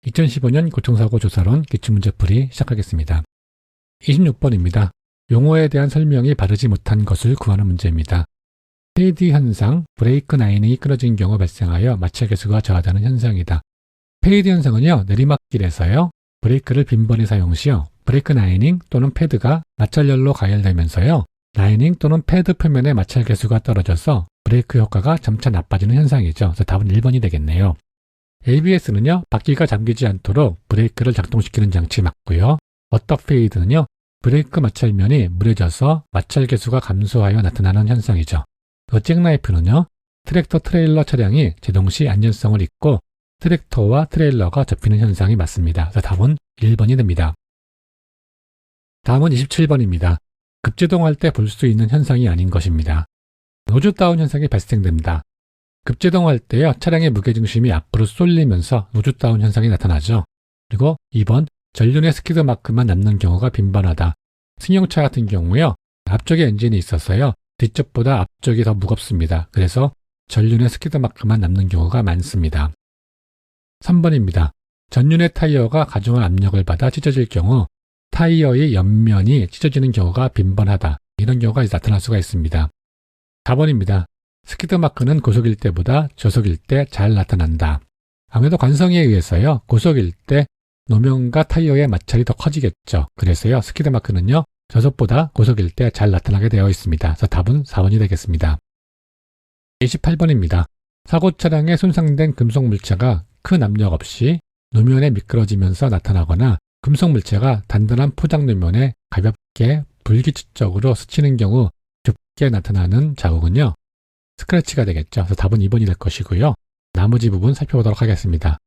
2015년 교통사고 조사론 기출문제풀이 시작하겠습니다. 26번입니다. 용어에 대한 설명이 바르지 못한 것을 구하는 문제입니다. 페이드 현상, 브레이크 라이닝이 끊어진 경우 발생하여 마찰 계수가 저하되는 현상이다. 페이드 현상은요, 내리막길에서요, 브레이크를 빈번히 사용 시요, 브레이크 라이닝 또는 패드가 마찰열로 가열되면서요, 라이닝 또는 패드 표면의 마찰 계수가 떨어져서 브레이크 효과가 점차 나빠지는 현상이죠. 그래서 답은 1번이 되겠네요. ABS는요, 바퀴가 잠기지 않도록 브레이크를 작동시키는 장치 맞고요. 어떡 페이드는요, 브레이크 마찰면이 무뎌져서 마찰 계수가 감소하여 나타나는 현상이죠. 잭나이프는요, 트랙터 트레일러 차량이 제동 시 안전성을 잊고 트랙터와 트레일러가 접히는 현상이 맞습니다. 그래서 답은 1번이 됩니다. 다음은 27번입니다. 급제동할 때 볼 수 있는 현상이 아닌 것입니다. 노즈 다운 현상이 발생됩니다. 급제동할 때요, 차량의 무게중심이 앞으로 쏠리면서 노즈 다운 현상이 나타나죠. 그리고 2번, 전륜에 스키드 마크만 남는 경우가 빈번하다. 승용차 같은 경우요, 앞쪽에 엔진이 있어서요, 뒤쪽보다 앞쪽이 더 무겁습니다. 그래서 전륜에 스키드 마크만 남는 경우가 많습니다. 3번입니다. 전륜의 타이어가 가중한 압력을 받아 찢어질 경우 타이어의 옆면이 찢어지는 경우가 빈번하다. 이런 경우가 나타날 수가 있습니다. 4번입니다. 스키드 마크는 고속일 때보다 저속일 때 잘 나타난다. 아무래도 관성에 의해서요, 고속일 때 노면과 타이어의 마찰이 더 커지겠죠. 그래서요, 스키드 마크는요, 저속보다 고속일 때 잘 나타나게 되어 있습니다. 그래서 답은 4번이 되겠습니다. 28번입니다. 사고 차량에 손상된 금속 물체가 큰 압력 없이 노면에 미끄러지면서 나타나거나 금속 물체가 단단한 포장 노면에 가볍게 불규칙적으로 스치는 경우 좁게 나타나는 자국은요, 스크래치가 되겠죠. 그래서 답은 2번이 될 것이고요. 나머지 부분 살펴보도록 하겠습니다.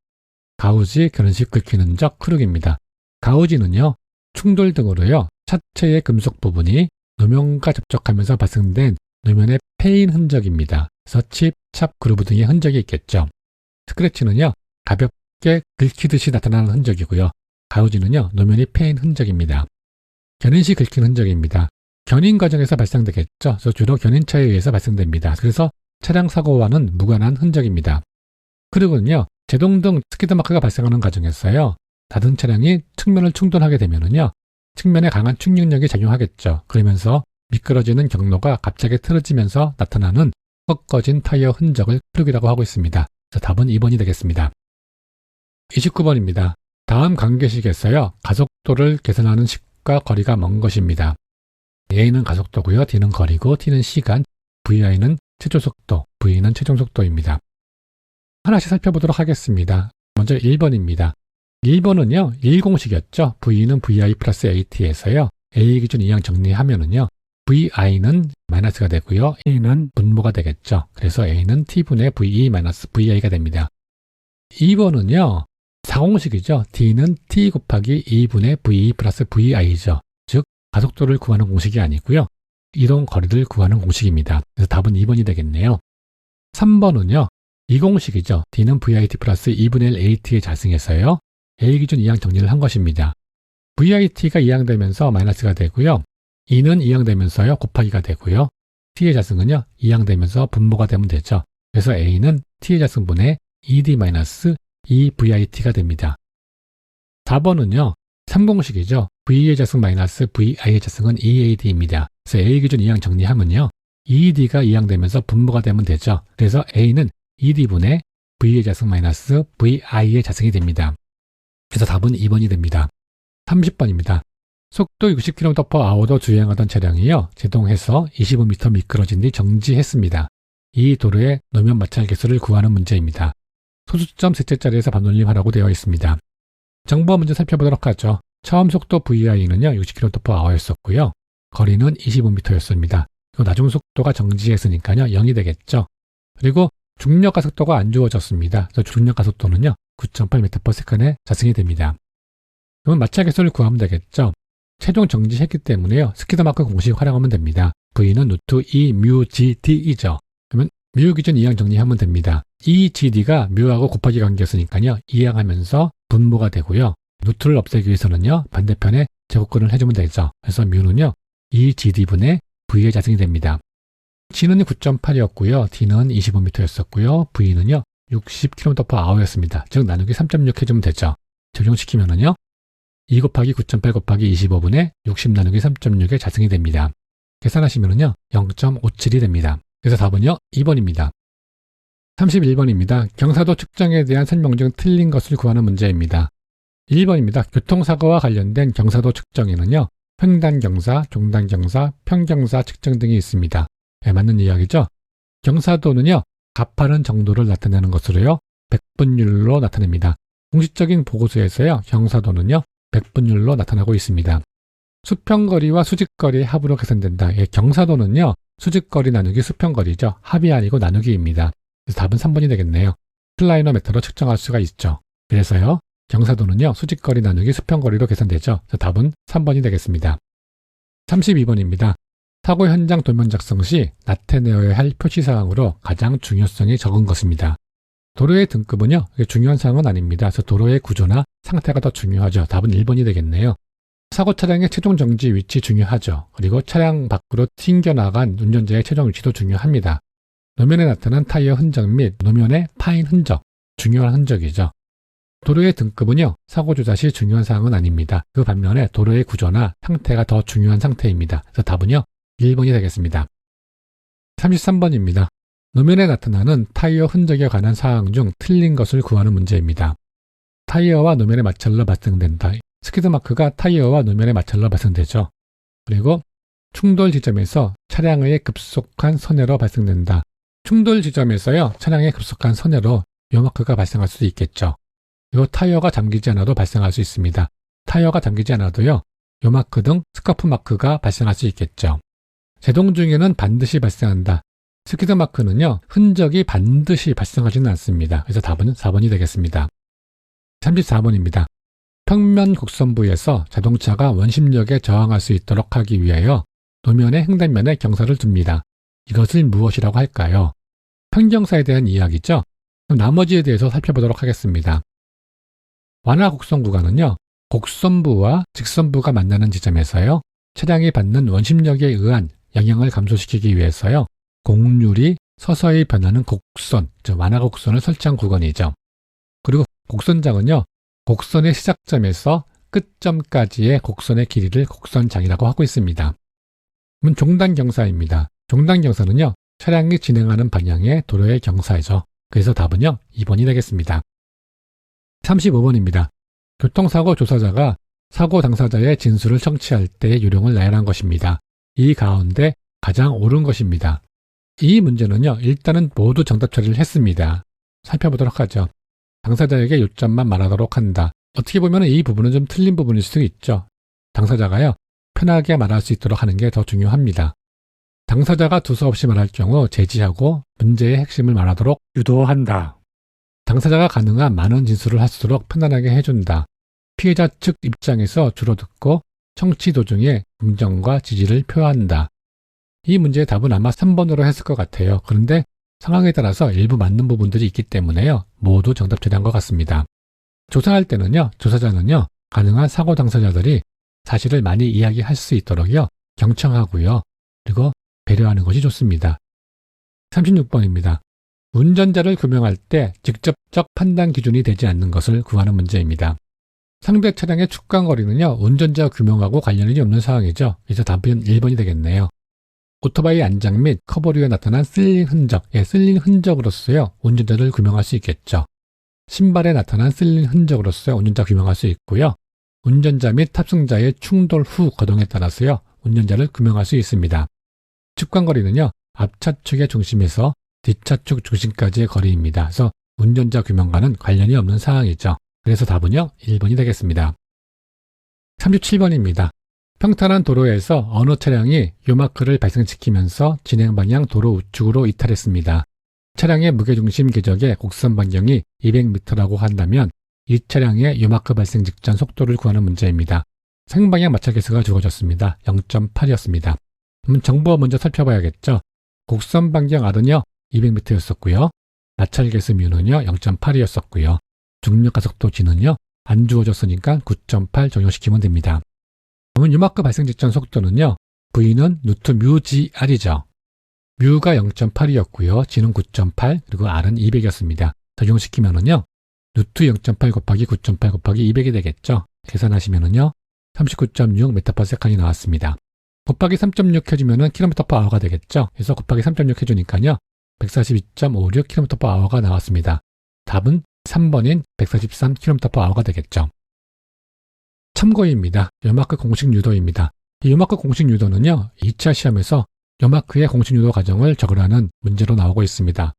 가우지, 결혼식 긁히는 적, 크룩입니다. 가우지는요, 충돌 등으로요, 차체의 금속 부분이 노면과 접촉하면서 발생된 노면의 패인 흔적입니다. 그래서 칩, 찹, 그루브 등의 흔적이 있겠죠. 스크래치는요, 가볍게 긁히듯이 나타나는 흔적이고요. 가우지는요, 노면이 패인 흔적입니다. 견인시 긁힌 흔적입니다. 견인 과정에서 발생되겠죠. 그래서 주로 견인차에 의해서 발생됩니다. 그래서 차량 사고와는 무관한 흔적입니다. 크룩은요, 제동 등 스키드 마크가 발생하는 과정에서요, 다른 차량이 측면을 충돌하게 되면은요, 측면에 강한 충격력이 작용하겠죠. 그러면서 미끄러지는 경로가 갑자기 틀어지면서 나타나는 꺾어진 타이어 흔적을 크룩이라고 하고 있습니다. 그래서 답은 2번이 되겠습니다. 29번입니다. 다음 관계식에서요, 가속도를 계산하는 식과 거리가 먼 것입니다. A는 가속도고요, D는 거리고, T는 시간, VI는 최초속도, V는 최종속도입니다. 하나씩 살펴보도록 하겠습니다. 먼저 1번입니다. 1번은요, 1공식이었죠. V는 VI 플러스 AT에서요, A 기준 이항 정리하면은요, VI는 마이너스가 되고요, A는 분모가 되겠죠. 그래서 A는 T분의 VE 마이너스 VI가 됩니다. 2번은요, 4공식이죠. D는 T 곱하기 2분의 VE 플러스 VI죠. 즉, 가속도를 구하는 공식이 아니고요, 이동 거리를 구하는 공식입니다. 그래서 답은 2번이 되겠네요. 3번은요, 2공식이죠. D는 VIT 플러스 2분의 1 AT에 자승해서요, A 기준 이항 정리를 한 것입니다. VIT가 이항되면서 마이너스가 되고요, E는 이항되면서요, 곱하기가 되고요, T의 자승은요, 이항되면서 분모가 되면 되죠. 그래서 A는 T의 자승분의 ED 마이너스 EVIT가 됩니다. 4번은요, 3공식이죠. V의 자승 마이너스 VI의 자승은 EAD입니다. 그래서 A 기준 이항 정리하면요, ED가 이항되면서 분모가 되면 되죠. 그래서 A는 ED분의 V의 자승 마이너스 VI의 자승이 됩니다. 그래서 답은 2번이 됩니다. 30번입니다. 속도 60km/h로 주행하던 차량이요, 제동해서 25m 미끄러진 뒤 정지했습니다. 이 도로의 노면 마찰 계수를 구하는 문제입니다. 소수점 셋째 자리에서 반올림하라고 되어 있습니다. 정보 먼저 살펴보도록 하죠. 처음 속도 VI는요, 60km/h였었고요. 거리는 25m였습니다. 그리고 나중 속도가 정지했으니까요, 0이 되겠죠. 그리고 중력 가속도가 안 주어졌습니다. 그래서 중력 가속도는요, 9.8m/s에 자승이 됩니다. 그러면 마찰 계수를 구하면 되겠죠. 최종 정지했기 때문에요, 스키드 마크 공식 활용하면 됩니다. V는 루트 2 뮤 GT이죠. 그러면 뮤 기준 이항 정리하면 됩니다. 이 GD가 뮤하고 곱하기 관계였으니까요, 이항하면서 분모가 되고요. 루트를 없애기 위해서는요, 반대편에 제곱근을 해주면 되죠. 그래서 뮤는요, 2GD분의 V의 자승이 됩니다. G는 9.8이었고요. D는 25m였었고요. V는요, 60km/h였습니다. 즉 나누기 3.6 해주면 되죠. 적용시키면은요. 2 곱하기 9.8 곱하기 25분의 60 나누기 3.6의 자승이 됩니다. 계산하시면은요. 0.57이 됩니다. 그래서 답은요. 2번입니다. 31번입니다. 경사도 측정에 대한 설명 중 틀린 것을 구하는 문제입니다. 1번입니다. 교통사고와 관련된 경사도 측정에는요. 횡단경사, 종단경사, 평경사 측정 등이 있습니다. 네, 맞는 이야기죠. 경사도는요. 가파른 정도를 나타내는 것으로요. 백분율로 나타냅니다. 공식적인 보고서에서요. 경사도는요. 백분율로 나타나고 있습니다. 수평거리와 수직거리의 합으로 계산된다. 예, 경사도는요. 수직거리 나누기 수평거리죠. 합이 아니고 나누기입니다. 그래서 답은 3번이 되겠네요. 클라이너메터로 측정할 수가 있죠. 그래서요. 경사도는요. 수직거리 나누기 수평거리로 계산되죠. 그래서 답은 3번이 되겠습니다. 32번입니다. 사고 현장 도면 작성 시 나타내어야 할 표시사항으로 가장 중요성이 적은 것입니다. 도로의 등급은요. 중요한 사항은 아닙니다. 그래서 도로의 구조나 상태가 더 중요하죠. 답은 1번이 되겠네요. 사고 차량의 최종 정지 위치 중요하죠. 그리고 차량 밖으로 튕겨나간 운전자의 최종 위치도 중요합니다. 노면에 나타난 타이어 흔적 및 노면에 파인 흔적, 중요한 흔적이죠. 도로의 등급은요. 사고 조사 시 중요한 사항은 아닙니다. 그 반면에 도로의 구조나 상태가 더 중요한 상태입니다. 그래서 답은요. 1번이 되겠습니다. 33번입니다. 노면에 나타나는 타이어 흔적에 관한 사항 중 틀린 것을 구하는 문제입니다. 타이어와 노면의 마찰로 발생된다. 스키드마크가 타이어와 노면의 마찰로 발생되죠. 그리고 충돌 지점에서 차량의 급속한 선회로 발생된다. 충돌 지점에서요. 차량의 급속한 선회로 요 마크가 발생할 수도 있겠죠. 그리고 타이어가 잠기지 않아도 발생할 수 있습니다. 타이어가 잠기지 않아도요. 요 마크 등 스카프 마크가 발생할 수 있겠죠. 제동 중에는 반드시 발생한다. 스키드 마크는요. 흔적이 반드시 발생하지는 않습니다. 그래서 답은 4번이 되겠습니다. 34번입니다. 평면 곡선부에서 자동차가 원심력에 저항할 수 있도록 하기 위하여 노면의 횡단면에 경사를 둡니다. 이것을 무엇이라고 할까요? 평경사에 대한 이야기죠. 그럼 나머지에 대해서 살펴보도록 하겠습니다. 완화 곡선 구간은요. 곡선부와 직선부가 만나는 지점에서요. 차량이 받는 원심력에 의한 영향을 감소시키기 위해서요. 곡률이 서서히 변하는 곡선, 즉 완화 곡선을 설치한 구간이죠. 그리고 곡선장은요. 곡선의 시작점에서 끝점까지의 곡선의 길이를 곡선장이라고 하고 있습니다. 그럼 종단경사입니다. 종단경사는요. 차량이 진행하는 방향의 도로의 경사이죠. 그래서 답은요. 2번이 되겠습니다. 35번입니다. 교통사고 조사자가 사고 당사자의 진술을 청취할 때의 요령을 나열한 것입니다. 이 가운데 가장 옳은 것입니다. 이 문제는요. 일단은 모두 정답 처리를 했습니다. 살펴보도록 하죠. 당사자에게 요점만 말하도록 한다. 어떻게 보면 이 부분은 좀 틀린 부분일 수도 있죠. 당사자가요. 편하게 말할 수 있도록 하는 게 더 중요합니다. 당사자가 두서없이 말할 경우 제지하고 문제의 핵심을 말하도록 유도한다. 당사자가 가능한 많은 진술을 할수록 편안하게 해준다. 피해자 측 입장에서 주로 듣고 청취 도중에 긍정과 지지를 표한다. 이 문제의 답은 아마 3번으로 했을 것 같아요. 그런데 상황에 따라서 일부 맞는 부분들이 있기 때문에요. 모두 정답 처리한 것 같습니다. 조사할 때는요. 조사자는요. 가능한 사고 당사자들이 사실을 많이 이야기할 수 있도록요. 경청하고요. 그리고 배려하는 것이 좋습니다. 36번입니다. 운전자를 규명할 때 직접적 판단 기준이 되지 않는 것을 구하는 문제입니다. 상대 차량의 축광거리는요. 운전자 규명하고 관련이 없는 사항이죠. 그래서 답은 1번이 되겠네요. 오토바이 안장 및 커버류에 나타난 쓸린 흔적, 쓸린 흔적으로서요. 운전자를 규명할 수 있겠죠. 신발에 나타난 쓸린 흔적으로서 운전자 규명할 수 있고요. 운전자 및 탑승자의 충돌 후 거동에 따라서요. 운전자를 규명할 수 있습니다. 측광거리는요. 앞차축의 중심에서 뒷차축 중심까지의 거리입니다. 그래서 운전자 규명과는 관련이 없는 사항이죠. 그래서 답은요. 1번이 되겠습니다. 37번입니다. 평탄한 도로에서 어느 차량이 요마크를 발생시키면서 진행 방향 도로 우측으로 이탈했습니다. 차량의 무게중심 궤적의 곡선 반경이 200m라고 한다면 이 차량의 요마크 발생 직전 속도를 구하는 문제입니다. 생방향 마찰 계수가 주어졌습니다. 0.8이었습니다. 그럼 정보 먼저 살펴봐야겠죠. 곡선 반경 R은요 200m였었고요. 마찰 계수 뮤는요 0.8이었었고요. 중력 가속도 G는요 안 주어졌으니까 9.8 적용시키면 됩니다. 그러면 요마크 발생 직전 속도는요 V는 루트 뮤 GR이죠. 뮤가 0.8이었고요. G는 9.8 그리고 R은 200이었습니다. 적용시키면은요 루트 0.8 곱하기 9.8 곱하기 200이 되겠죠. 계산하시면은요 39.6 ms/s이 나왔습니다. 곱하기 3.6 해주면은 km/h가 되겠죠. 그래서 곱하기 3.6 해주니까요 142.56 km/h가 나왔습니다. 답은 3번인 143 km/h가 되겠죠. 참고입니다. 요마크 공식 유도입니다. 이 요마크 공식 유도는요 2차 시험에서 요마크의 공식 유도 과정을 적으라는 문제로 나오고 있습니다.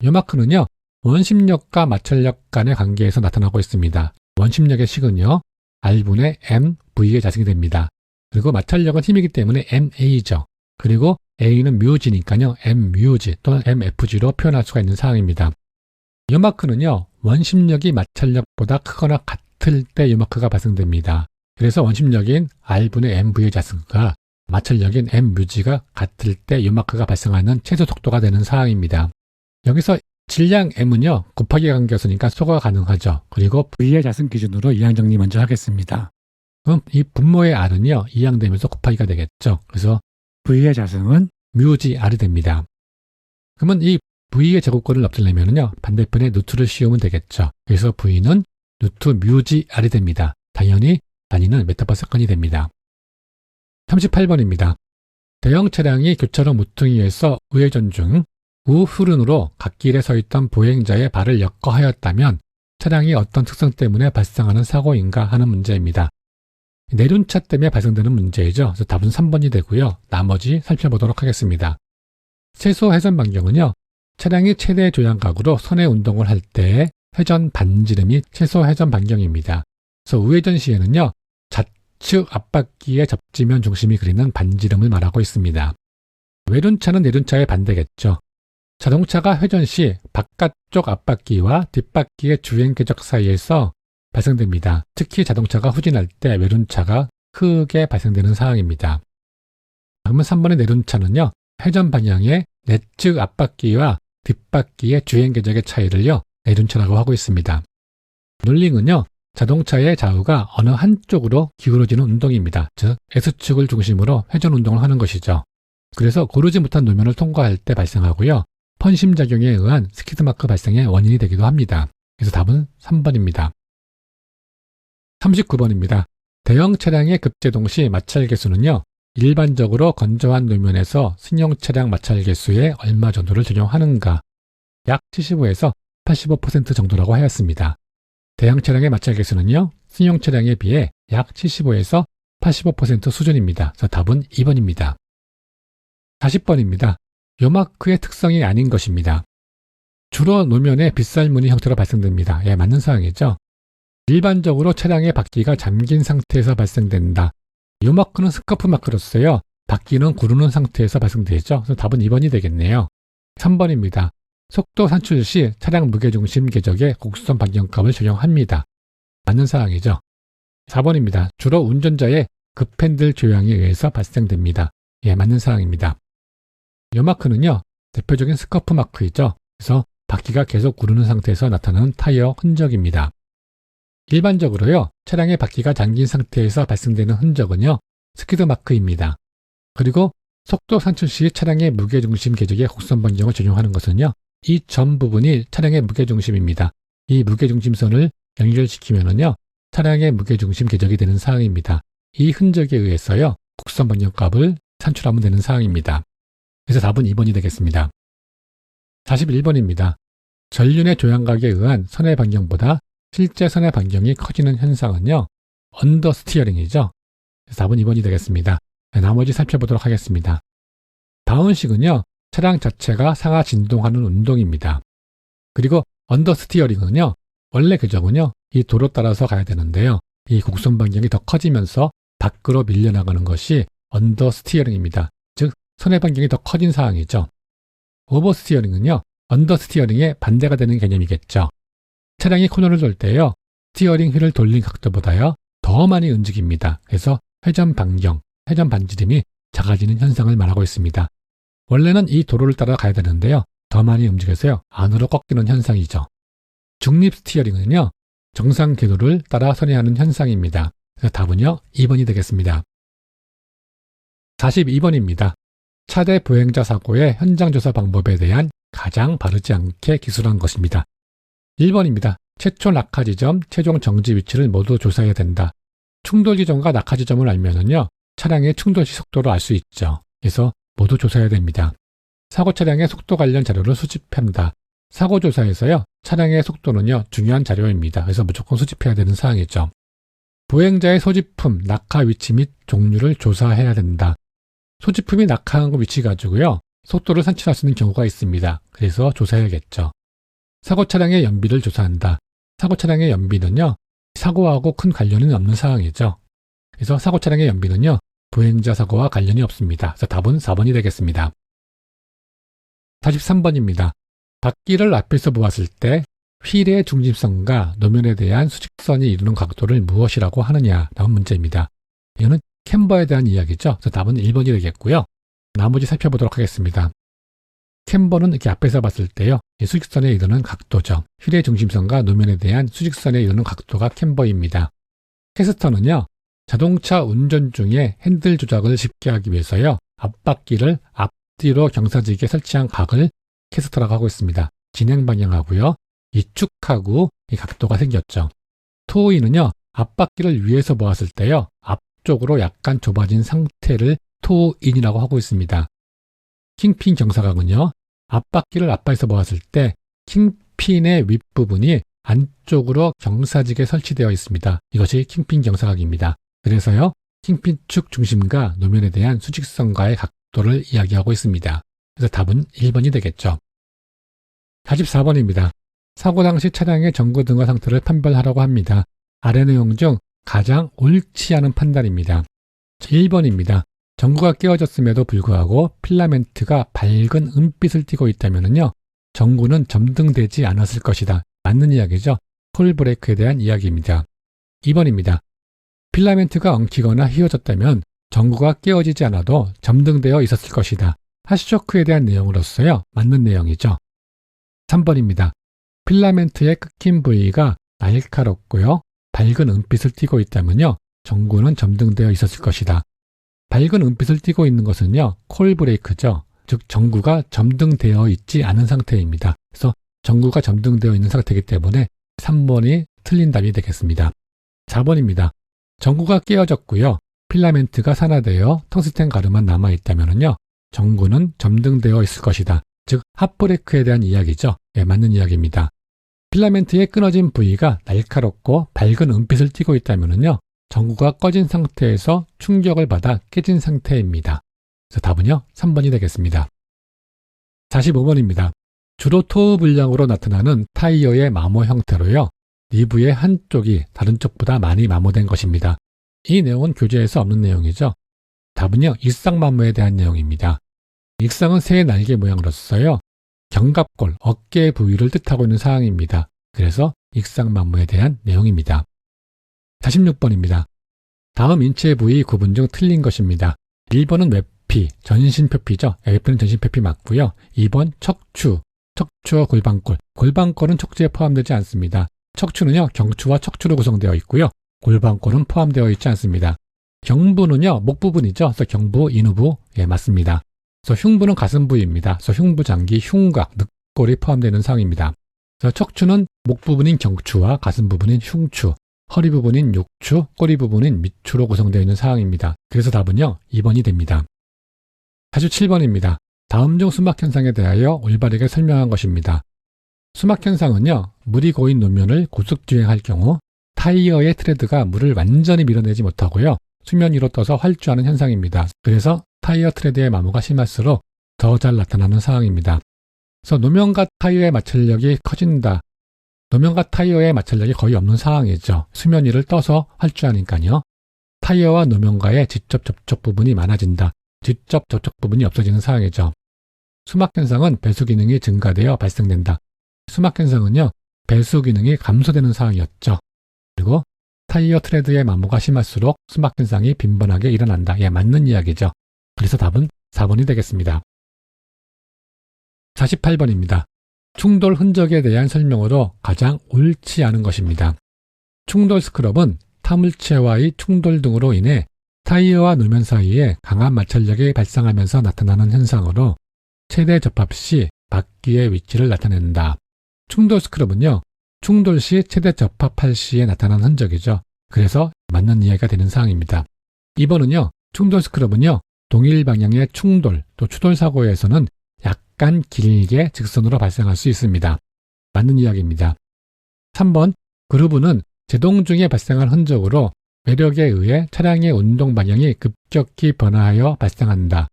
요마크는요 원심력과 마찰력 간의 관계에서 나타나고 있습니다. 원심력의 식은요 R분의 M, V의 자승이 됩니다. 그리고 마찰력은 힘이기 때문에 MA죠. 그리고 A는 뮤G니까요 M뮤G 또는 MFG로 표현할 수가 있는 사항입니다. 요마크는요 원심력이 마찰력보다 크거나 같을 때 요마크가 발생됩니다. 그래서 원심력인 R분의 MV의 자승과 마찰력인 M뮤G가 같을 때 요마크가 발생하는 최소 속도가 되는 사항입니다. 여기서 질량 M은요 곱하기 관계였으니까 소거가 가능하죠. 그리고 V의 자승 기준으로 이항 정리 먼저 하겠습니다. 그럼 이 분모의 R은요 이항되면서 곱하기가 되겠죠. 그래서 V의 자승은 뮤G R이 됩니다. 그러면 이 V의 제곱권을 없애려면요 반대편에 루트를 씌우면 되겠죠. 그래서 V는 루트 뮤G R이 됩니다. 당연히 단위는 ms/s이 됩니다. 38번입니다. 대형 차량이 교차로 모퉁이에서 우회전 중 우후륜으로 갓길에 서 있던 보행자의 발을 엮어하였다면 차량이 어떤 특성 때문에 발생하는 사고인가 하는 문제입니다. 내륜차 때문에 발생되는 문제이죠. 그래서 답은 3번이 되고요. 나머지 살펴보도록 하겠습니다. 최소 회전 반경은요. 차량이 최대 조향각으로 선의 운동을 할 때의 회전 반지름이 최소 회전 반경입니다. 그래서 우회전 시에는요. 좌측 앞바퀴에 접지면 중심이 그리는 반지름을 말하고 있습니다. 외륜차는 내륜차의 반대겠죠. 자동차가 회전 시 바깥쪽 앞바퀴와 뒷바퀴의 주행 궤적 사이에서 발생됩니다. 특히 자동차가 후진할 때 외륜차가 크게 발생되는 상황입니다. 그러면 3번의 내륜차는요. 회전 방향의 내측 앞바퀴와 뒷바퀴의 주행 궤적의 차이를요. 내륜차라고 하고 있습니다. 롤링은요. 자동차의 좌우가 어느 한쪽으로 기울어지는 운동입니다. 즉 S축을 중심으로 회전 운동을 하는 것이죠. 그래서 고르지 못한 노면을 통과할 때 발생하고요. 펀심작용에 의한 스키드마크 발생의 원인이 되기도 합니다. 그래서 답은 3번입니다. 39번입니다. 대형 차량의 급제동 시 마찰 계수는요. 일반적으로 건조한 노면에서 승용 차량 마찰 계수에 얼마 정도를 적용하는가? 약 75에서 85% 정도라고 하였습니다. 대형 차량의 마찰 계수는요. 승용 차량에 비해 약 75에서 85% 수준입니다. 그래서 답은 2번입니다. 40번입니다. 요마크의 특성이 아닌 것입니다. 주로 노면에 빗살무늬 형태로 발생됩니다. 예, 맞는 사항이죠. 일반적으로 차량의 바퀴가 잠긴 상태에서 발생된다. 요마크는 스카프 마크로서요. 바퀴는 구르는 상태에서 발생되죠. 그래서 답은 2번이 되겠네요. 3번입니다. 속도 산출 시 차량 무게중심 궤적에 곡선 반경값을 적용합니다. 맞는 사항이죠. 4번입니다. 주로 운전자의 급핸들 조향에 의해서 발생됩니다. 예, 맞는 사항입니다. 요마크는요. 대표적인 스커프 마크이죠. 그래서 바퀴가 계속 구르는 상태에서 나타나는 타이어 흔적입니다. 일반적으로요. 차량의 바퀴가 잠긴 상태에서 발생되는 흔적은요. 스키드 마크입니다. 그리고 속도 산출 시 차량의 무게중심 궤적에 곡선 반경을 적용하는 것은요. 이 점 부분이 차량의 무게중심입니다. 이 무게중심선을 연결시키면은요. 차량의 무게중심 궤적이 되는 사항입니다. 이 흔적에 의해서요. 곡선 반경값을 산출하면 되는 사항입니다. 그래서 답은 2번이 되겠습니다. 41번입니다. 전륜의 조향각에 의한 선의 반경보다 실제 선의 반경이 커지는 현상은요. 언더스티어링이죠. 그래서 답은 2번이 되겠습니다. 나머지 살펴보도록 하겠습니다. 다운식은요. 차량 자체가 상하 진동하는 운동입니다. 그리고 언더스티어링은요. 원래 규정은요. 이 도로 따라서 가야 되는데요. 이 곡선 반경이 더 커지면서 밖으로 밀려나가는 것이 언더스티어링입니다. 즉 선의 반경이 더 커진 사항이죠. 오버스티어링은요. 언더스티어링의 반대가 되는 개념이겠죠. 차량이 코너를 돌 때요. 스티어링 휠을 돌린 각도보다요. 더 많이 움직입니다. 그래서 회전 반경, 회전 반지름이 작아지는 현상을 말하고 있습니다. 원래는 이 도로를 따라 가야 되는데요. 더 많이 움직여서요. 안으로 꺾이는 현상이죠. 중립 스티어링은요. 정상 궤도를 따라 선회하는 현상입니다. 그래서 답은요. 2번이 되겠습니다. 42번입니다. 차대 보행자 사고의 현장 조사 방법에 대한 가장 바르지 않게 기술한 것입니다. 1번입니다. 최초 낙하 지점, 최종 정지 위치를 모두 조사해야 된다. 충돌 지점과 낙하 지점을 알면은요, 차량의 충돌 시 속도를 알 수 있죠. 그래서 모두 조사해야 됩니다. 사고 차량의 속도 관련 자료를 수집한다. 사고 조사에서요, 차량의 속도는요, 중요한 자료입니다. 그래서 무조건 수집해야 되는 사항이죠. 보행자의 소지품, 낙하 위치 및 종류를 조사해야 된다. 소지품이 낙하한 곳 위치 가지고요, 속도를 산출할 수 있는 경우가 있습니다. 그래서 조사해야겠죠. 사고 차량의 연비를 조사한다. 사고 차량의 연비는요, 사고하고 큰 관련은 없는 사항이죠. 그래서 사고 차량의 연비는요, 보행자 사고와 관련이 없습니다. 그래서 답은 4번이 되겠습니다. 43번입니다. 바퀴를 앞에서 보았을 때 휠의 중심선과 노면에 대한 수직선이 이루는 각도를 무엇이라고 하느냐라는 문제입니다. 이거는 캠버에 대한 이야기죠. 그래서 답은 1번이 되겠고요. 나머지 살펴보도록 하겠습니다. 캠버는 이렇게 앞에서 봤을 때요, 이 수직선에 이르는 각도죠. 휠의 중심선과 노면에 대한 수직선에 이르는 각도가 캠버입니다. 캐스터는요, 자동차 운전 중에 핸들 조작을 쉽게 하기 위해서요, 앞바퀴를 앞뒤로 경사지게 설치한 각을 캐스터라고 하고 있습니다. 진행 방향하고요, 이 축하고 이 각도가 생겼죠. 토우인은요, 앞바퀴를 위에서 보았을 때요, 앞쪽으로 약간 좁아진 상태를 토우인이라고 하고 있습니다. 킹핀 경사각은요, 앞바퀴를 앞에서 보았을 때 킹핀의 윗부분이 안쪽으로 경사지게 설치되어 있습니다. 이것이 킹핀 경사각입니다. 그래서요, 킹핀 축 중심과 노면에 대한 수직선과의 각도를 이야기하고 있습니다. 그래서 답은 1번이 되겠죠. 44번입니다. 사고 당시 차량의 전구등화 상태를 판별하라고 합니다. 아래 내용 중 가장 옳지 않은 판단입니다. 1번입니다. 전구가 깨어졌음에도 불구하고 필라멘트가 밝은 은빛을 띠고 있다면요, 전구는 점등되지 않았을 것이다. 맞는 이야기죠. 콜브레이크에 대한 이야기입니다. 2번입니다. 필라멘트가 엉키거나 휘어졌다면 전구가 깨어지지 않아도 점등되어 있었을 것이다. 하시쇼크에 대한 내용으로서요, 맞는 내용이죠. 3번입니다. 필라멘트의 끊긴 부위가 날카롭고요, 밝은 은빛을 띠고 있다면요, 전구는 점등되어 있었을 것이다. 밝은 은빛을 띠고 있는 것은요, 콜브레이크죠. 즉 전구가 점등되어 있지 않은 상태입니다. 그래서 전구가 점등되어 있는 상태이기 때문에 3번이 틀린 답이 되겠습니다. 4번입니다. 전구가 깨어졌고요, 필라멘트가 산화되어 텅스텐 가루만 남아있다면요, 전구는 점등되어 있을 것이다. 즉 핫브레이크에 대한 이야기죠. 예, 맞는 이야기입니다. 필라멘트의 끊어진 부위가 날카롭고 밝은 은빛을 띠고 있다면요, 전구가 꺼진 상태에서 충격을 받아 깨진 상태입니다. 그래서 답은요, 3번이 되겠습니다. 45번입니다. 주로 토우 불량으로 나타나는 타이어의 마모 형태로요, 리브의 한쪽이 다른 쪽보다 많이 마모된 것입니다. 이 내용은 교재에서 없는 내용이죠. 답은요, 익상마모에 대한 내용입니다. 익상은 새의 날개 모양으로서요, 견갑골, 어깨 부위를 뜻하고 있는 사항입니다. 그래서 익상마모에 대한 내용입니다. 46번입니다. 다음 인체 부위 구분 중 틀린 것입니다. 1번은 외피, 전신표피죠. 외피는 전신표피 맞고요. 2번 척추, 척추와 골반골. 골반골은 척추에 포함되지 않습니다. 척추는요, 경추와 척추로 구성되어 있고요. 골반골은 포함되어 있지 않습니다. 경부는요, 목 부분이죠. 그래서 경부, 인후부, 예, 맞습니다. 그래서 흉부는 가슴 부위입니다. 그래서 흉부 장기, 흉곽, 늑골이 포함되는 사항입니다. 그래서 척추는 목 부분인 경추와 가슴 부분인 흉추, 허리 부분인 욕추, 꼬리 부분인 밑추로 구성되어 있는 사항입니다. 그래서 답은요, 2번이 됩니다. 47번입니다. 다음 중 수막 현상에 대하여 올바르게 설명한 것입니다. 수막 현상은요, 물이 고인 노면을 고속 주행할 경우 타이어의 트레드가 물을 완전히 밀어내지 못하고요, 수면 위로 떠서 활주하는 현상입니다. 그래서 타이어 트레드의 마모가 심할수록 더 잘 나타나는 상황입니다. 그래서 노면과 타이어의 마찰력이 커진다. 노면과 타이어의 마찰력이 거의 없는 상황이죠. 수면 위를 떠서 활주하니까요. 타이어와 노면과의 직접 접촉 부분이 많아진다. 직접 접촉 부분이 없어지는 상황이죠. 수막 현상은 배수 기능이 증가되어 발생된다. 수막 현상은요, 배수 기능이 감소되는 상황이었죠. 그리고 타이어 트레드의 마모가 심할수록 수막 현상이 빈번하게 일어난다. 예, 맞는 이야기죠. 그래서 답은 4번이 되겠습니다. 48번입니다. 충돌 흔적에 대한 설명으로 가장 옳지 않은 것입니다. 충돌 스크럽은 타물체와의 충돌 등으로 인해 타이어와 노면 사이에 강한 마찰력이 발생하면서 나타나는 현상으로 최대 접합 시 바퀴의 위치를 나타낸다. 충돌 스크럽은요, 충돌 시 최대 접합할 시에 나타나는 흔적이죠. 그래서 맞는 이야기가 되는 사항입니다. 2번은요. 충돌 스크럽은요. 동일 방향의 충돌 또 추돌 사고에서는 약간 길게 직선으로 발생할 수 있습니다. 맞는 이야기입니다. 3번 그루브는 제동 중에 발생한 흔적으로 외력에 의해 차량의 운동 방향이 급격히 변화하여 발생한다.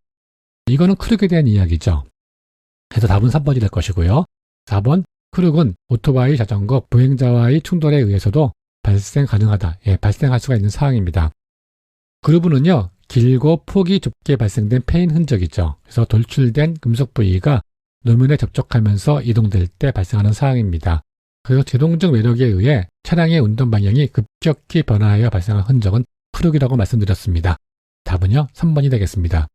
이거는 크룩에 대한 이야기죠. 그래서 답은 3번이 될 것이고요. 4번 크룩은 오토바이, 자전거, 보행자와의 충돌에 의해서도 발생 가능하다. 발생할 수가 있는 사항입니다. 그루브는요. 길고 폭이 좁게 발생된 패인 흔적이죠. 그래서 돌출된 금속 부위가 노면에 접촉하면서 이동될 때 발생하는 사항입니다. 그리고 제동적 외력에 의해 차량의 운동 방향이 급격히 변화하여 발생한 흔적은 크룩이라고 말씀드렸습니다. 답은요. 3번이 되겠습니다.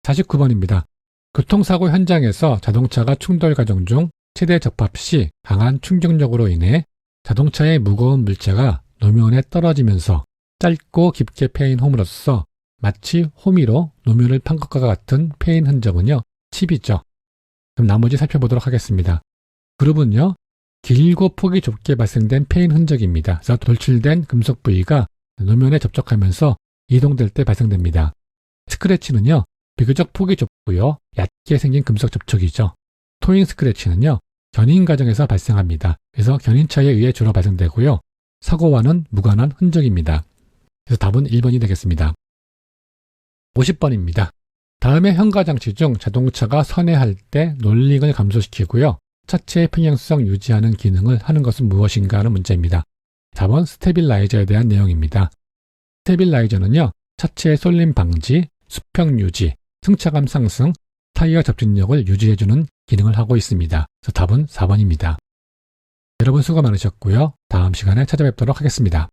49번입니다. 교통사고 현장에서 자동차가 충돌 과정 중 최대 접합 시 강한 충격력으로 인해 자동차의 무거운 물체가 노면에 떨어지면서 짧고 깊게 패인 홈으로써 마치 호미로 노면을 판 것과 같은 패인 흔적은요. 칩이죠. 그럼 나머지 살펴보도록 하겠습니다. 그룹은요. 길고 폭이 좁게 발생된 패인 흔적입니다. 그래서 돌출된 금속 부위가 노면에 접촉하면서 이동될 때 발생됩니다. 스크래치는요. 비교적 폭이 좁고요. 얕게 생긴 금속 접촉이죠. 토잉 스크래치는요. 견인 과정에서 발생합니다. 그래서 견인차에 의해 주로 발생되고요. 사고와는 무관한 흔적입니다. 그래서 답은 1번이 되겠습니다. 50번입니다. 다음의 현가장치 중 자동차가 선회할 때 롤링을 감소시키고요. 차체의 평행성 유지하는 기능을 하는 것은 무엇인가 하는 문제입니다. 4번 스테빌라이저에 대한 내용입니다. 스테빌라이저는요. 차체의 쏠림 방지, 수평 유지, 승차감 상승, 타이어 접진력을 유지해주는 기능을 하고 있습니다. 그래서 답은 4번입니다. 여러분 수고 많으셨고요. 다음 시간에 찾아뵙도록 하겠습니다.